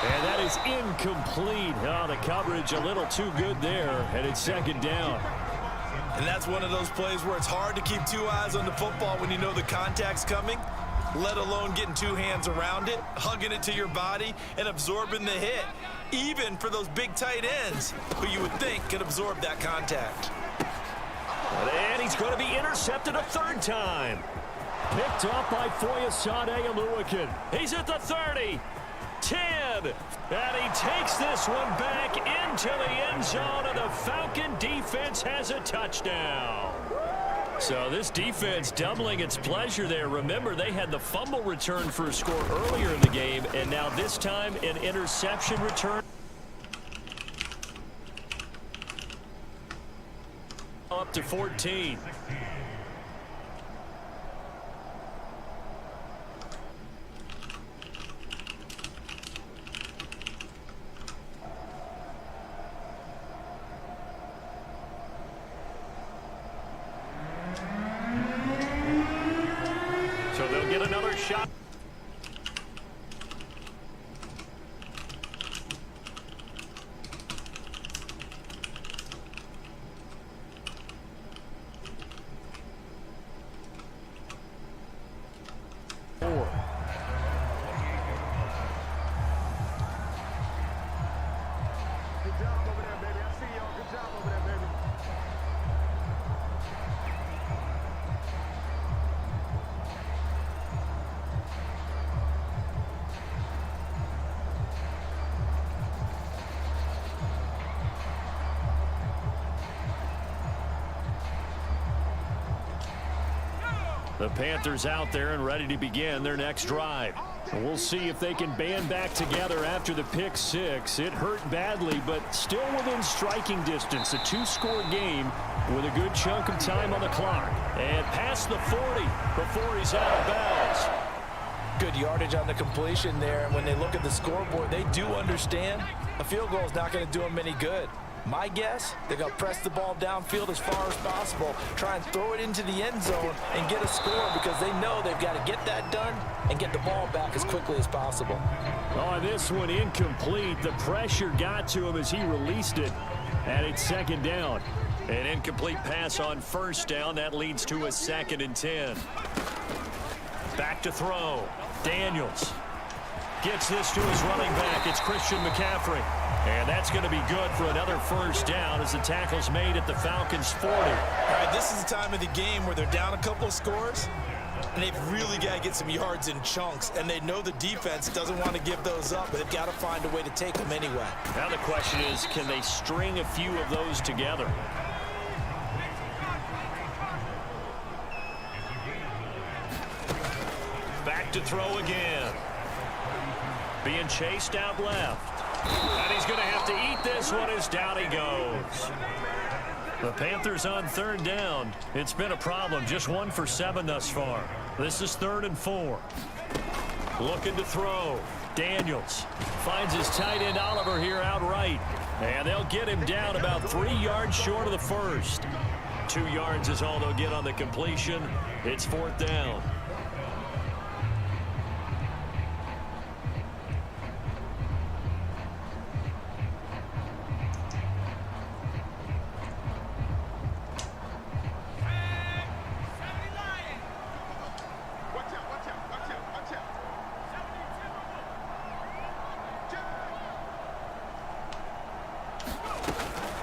And that is incomplete. Oh, the coverage a little too good there, and it's second down. And that's one of those plays where it's hard to keep 2 eyes on the football when you know the contact's coming, let alone getting 2 hands around it, hugging it to your body, and absorbing the hit, even for those big tight ends who you would think could absorb that contact. And he's going to be intercepted a third time. Picked off by Foyesade Oluwakin. He's at the 30. 10, and he takes this one back into the end zone, and the Falcon defense has a touchdown. So this defense doubling its pleasure there. Remember, they had the fumble return for a score earlier in the game, and now this time an interception return. Up to 14. So they'll get another shot. Good job over there, baby. I see y'all. Good job over there, baby. The Panthers out there and ready to begin their next drive. We'll see if they can band back together after the pick six. It hurt badly, but still within striking distance. A 2-score game with a good chunk of time on the clock. And past the 40 before he's out of bounds. Good yardage on the completion there, and when they look at the scoreboard, they do understand a field goal is not going to do them any good. My guess, they're going to press the ball downfield as far as possible, try and throw it into the end zone and get a score because they know they've got to get that done and get the ball back as quickly as possible. Oh, this one incomplete. The pressure got to him as he released it, and it's second down. An incomplete pass on first down. That leads to a 2nd and 10. Back to throw. Daniels gets this to his running back. It's Christian McCaffrey. And that's going to be good for another first down as the tackle's made at the Falcons' 40. All right, this is the time of the game where they're down a couple of scores. And they've really got to get some yards in chunks, and they know the defense doesn't want to give those up, but they've got to find a way to take them anyway. Now the question is, can they string a few of those together? Back to throw again. Being chased out left. And he's going to have to eat this one as down he goes. The Panthers on third down. It's been a problem. Just 1 for 7 thus far. This is 3rd and 4. Looking to throw. Daniels finds his tight end Oliver here outright. And they'll get him down about 3 yards short of the first. 2 yards is all they'll get on the completion. It's 4th down.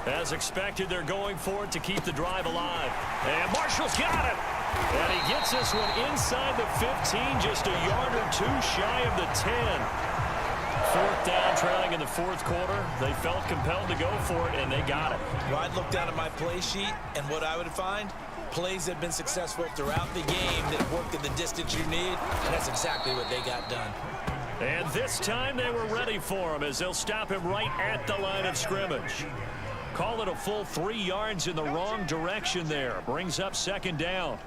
As expected, they're going for it to keep the drive alive. And Marshall's got it. And he gets this one inside the 15, just a yard or 2 shy of the 10. 4th down, trailing in the 4th quarter. They felt compelled to go for it, and they got it. Well, I'd look down at my play sheet, and what I would find, plays that have been successful throughout the game that have worked in the distance you need, and that's exactly what they got done. And this time they were ready for him as they'll stop him right at the line of scrimmage. Call it a full 3 yards in the wrong direction there. Brings up 2nd down.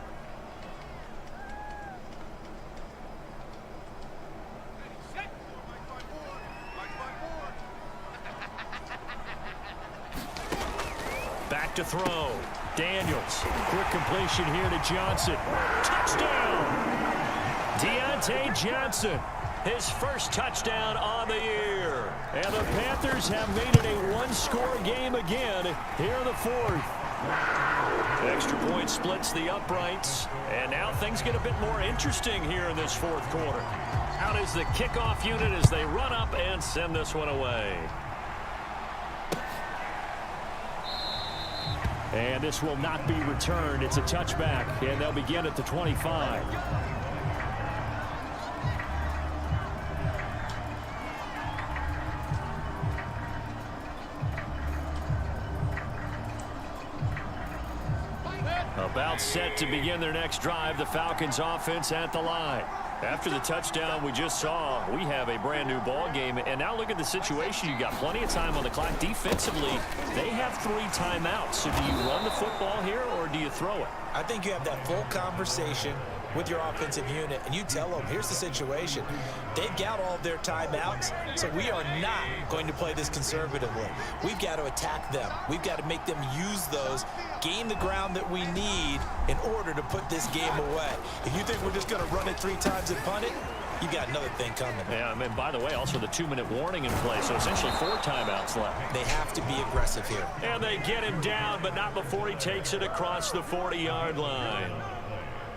Back to throw. Daniels. Quick completion here to Johnson. Touchdown! Deontay Johnson. His first touchdown on the year. And the Panthers have made it a 1-score game again here in the 4th. Extra point splits the uprights. And now things get a bit more interesting here in this 4th quarter. Out is the kickoff unit as they run up and send this one away. And this will not be returned. It's a touchback, and they'll begin at the 25. About set to begin their next drive, the Falcons offense at the line. After the touchdown we just saw, we have a brand new ball game. And now look at the situation. You got plenty of time on the clock. Defensively, they have 3 timeouts. So do you run the football here or do you throw it? I think you have that full conversation with your offensive unit, and you tell them, here's the situation. They've got all of their timeouts, so we are not going to play this conservatively. We've got to attack them. We've got to make them use those, gain the ground that we need in order to put this game away. If you think we're just going to run it 3 times and punt it, you got another thing coming. Yeah, and by the way, also the 2-minute warning in play, so essentially 4 timeouts left. They have to be aggressive here. And they get him down, but not before he takes it across the 40-yard line.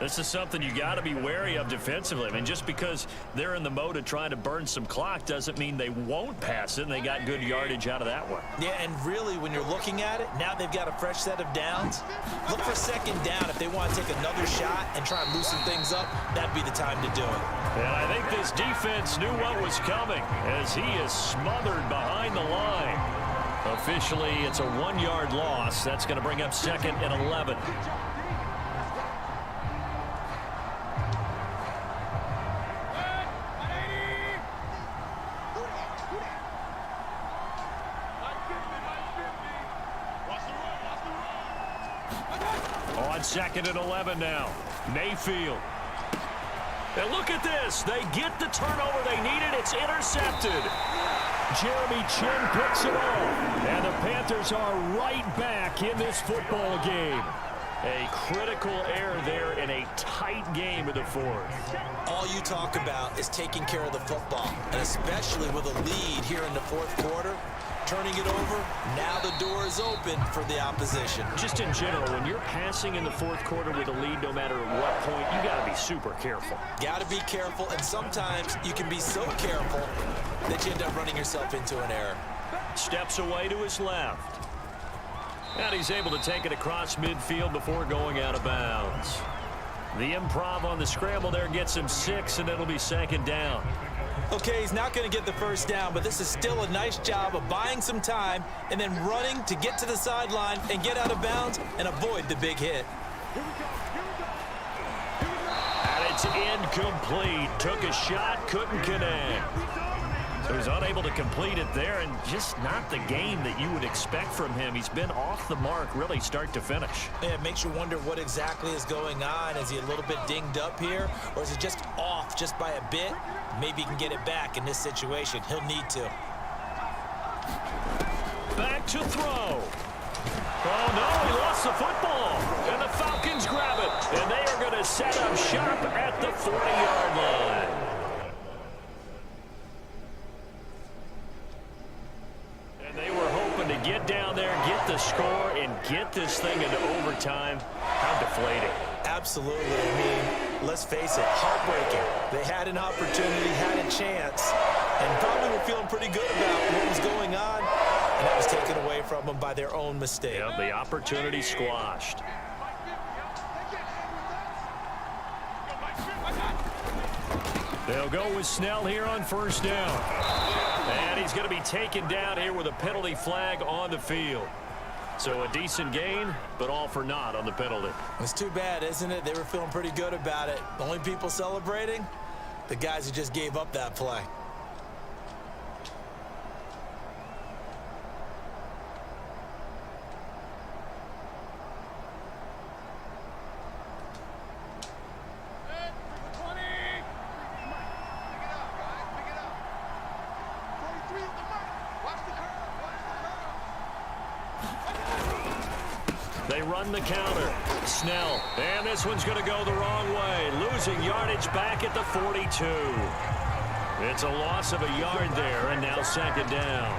This is something you got to be wary of defensively. I mean, just because they're in the mode of trying to burn some clock doesn't mean they won't pass it, and they got good yardage out of that one. Yeah, and really, when you're looking at it, now they've got a fresh set of downs. Look for 2nd down. If they want to take another shot and try and loosen things up, that'd be the time to do it. And I think this defense knew what was coming as he is smothered behind the line. Officially, it's a 1-yard loss. That's going to bring up 2nd and 11. On 2nd and 11 now. Mayfield. And look at this. They get the turnover they needed. It's intercepted. Jeremy Chin picks it off. And the Panthers are right back in this football game. A critical error there in a tight game in the 4th. All you talk about is taking care of the football, and especially with a lead here in the 4th quarter. Turning it over, now the door is open for the opposition. Just in general, when you're passing in the 4th quarter with a lead, no matter at what point, you got to be super careful. Got to be careful, and sometimes you can be so careful that you end up running yourself into an error. Steps away to his left. And he's able to take it across midfield before going out of bounds. The improv on the scramble there gets him 6, and it'll be 2nd down. Okay, he's not going to get the first down, but this is still a nice job of buying some time and then running to get to the sideline and get out of bounds and avoid the big hit. And it's incomplete. Took a shot, couldn't connect. So he's unable to complete it there, and just not the game that you would expect from him. He's been off the mark really start to finish. Yeah, it makes you wonder what exactly is going on. Is he a little bit dinged up here, or is it just off just by a bit? Maybe he can get it back in this situation. He'll need to. Back to throw. Oh, no, he lost the football. And the Falcons grab it. And they are going to set up shop at the 40-yard line. And they were hoping to get down there, get the score, and get this thing into overtime. How deflating. Absolutely. I mean, let's face it, heartbreaking. They had an opportunity, had a chance, and probably were feeling pretty good about what was going on, and that was taken away from them by their own mistake. Yeah, the opportunity squashed. They'll go with Snell here on 1st down. And he's going to be taken down here with a penalty flag on the field. So a decent gain, but all for naught on the penalty. It's too bad, isn't it? They were feeling pretty good about it. The only people celebrating, the guys who just gave up that play. They run the counter. Snell. And this one's going to go the wrong way. Losing yardage back at the 42. It's a loss of a yard there, and now 2nd down.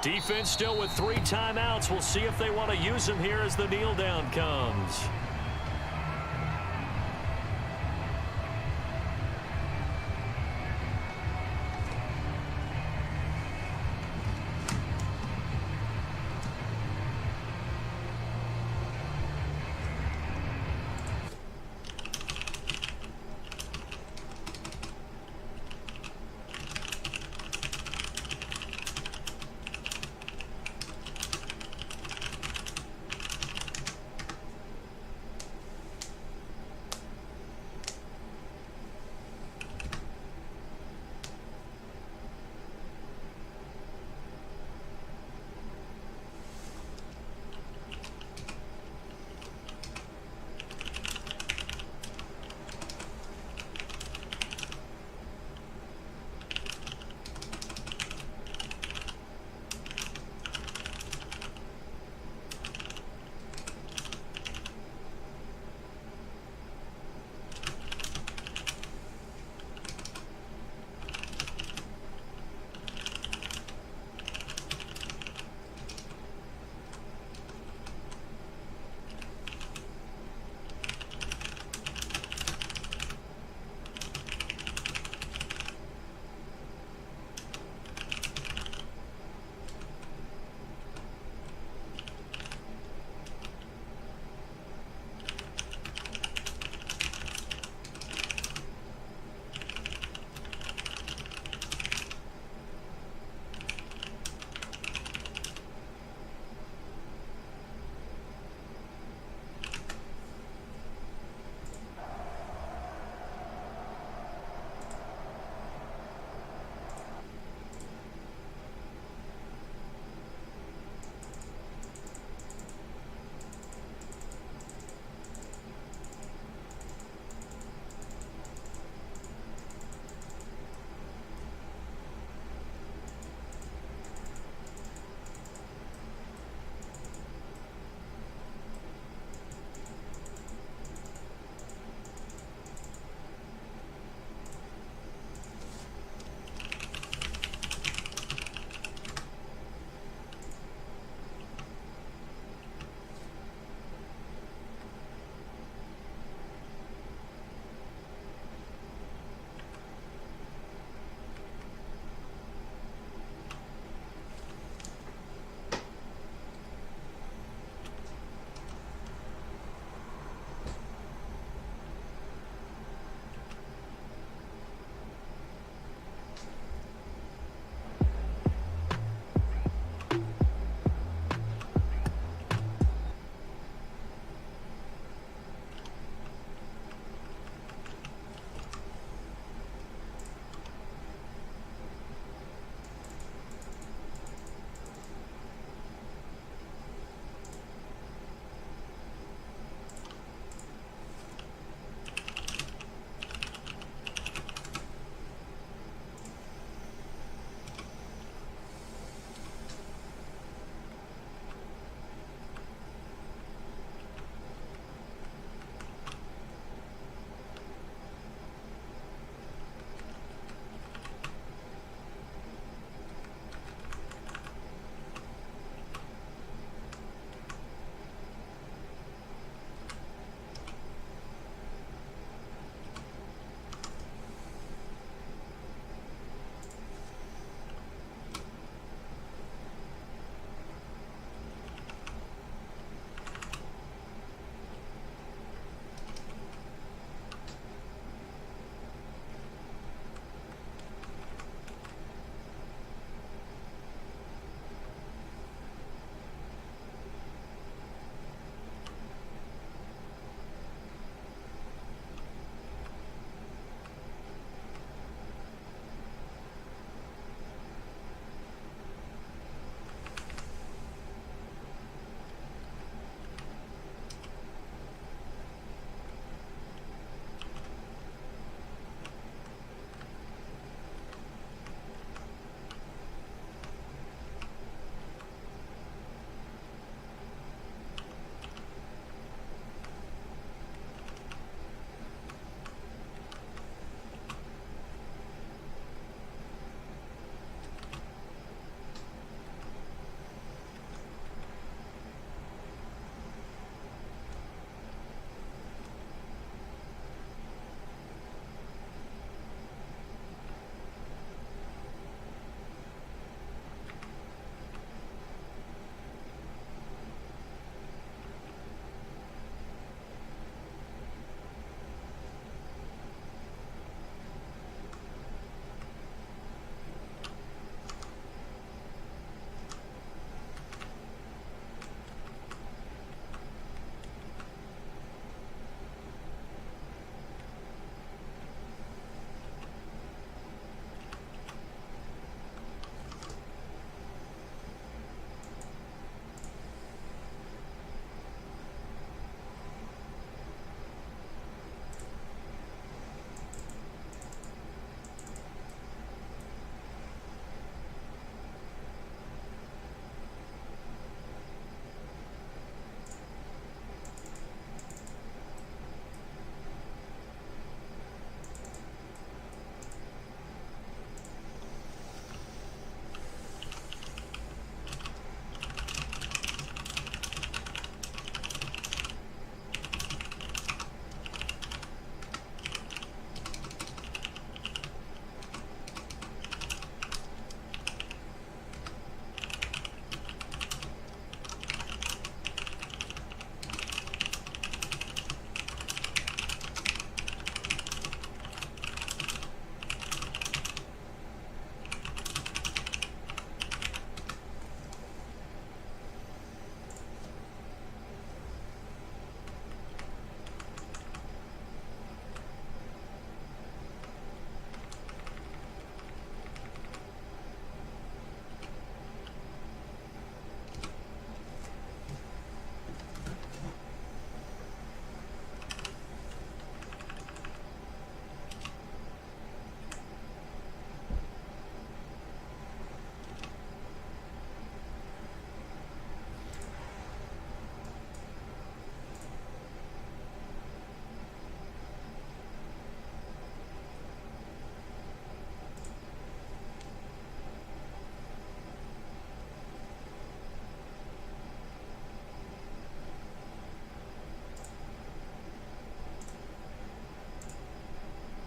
Defense still with 3 timeouts. We'll see if they want to use them here as the kneel down comes.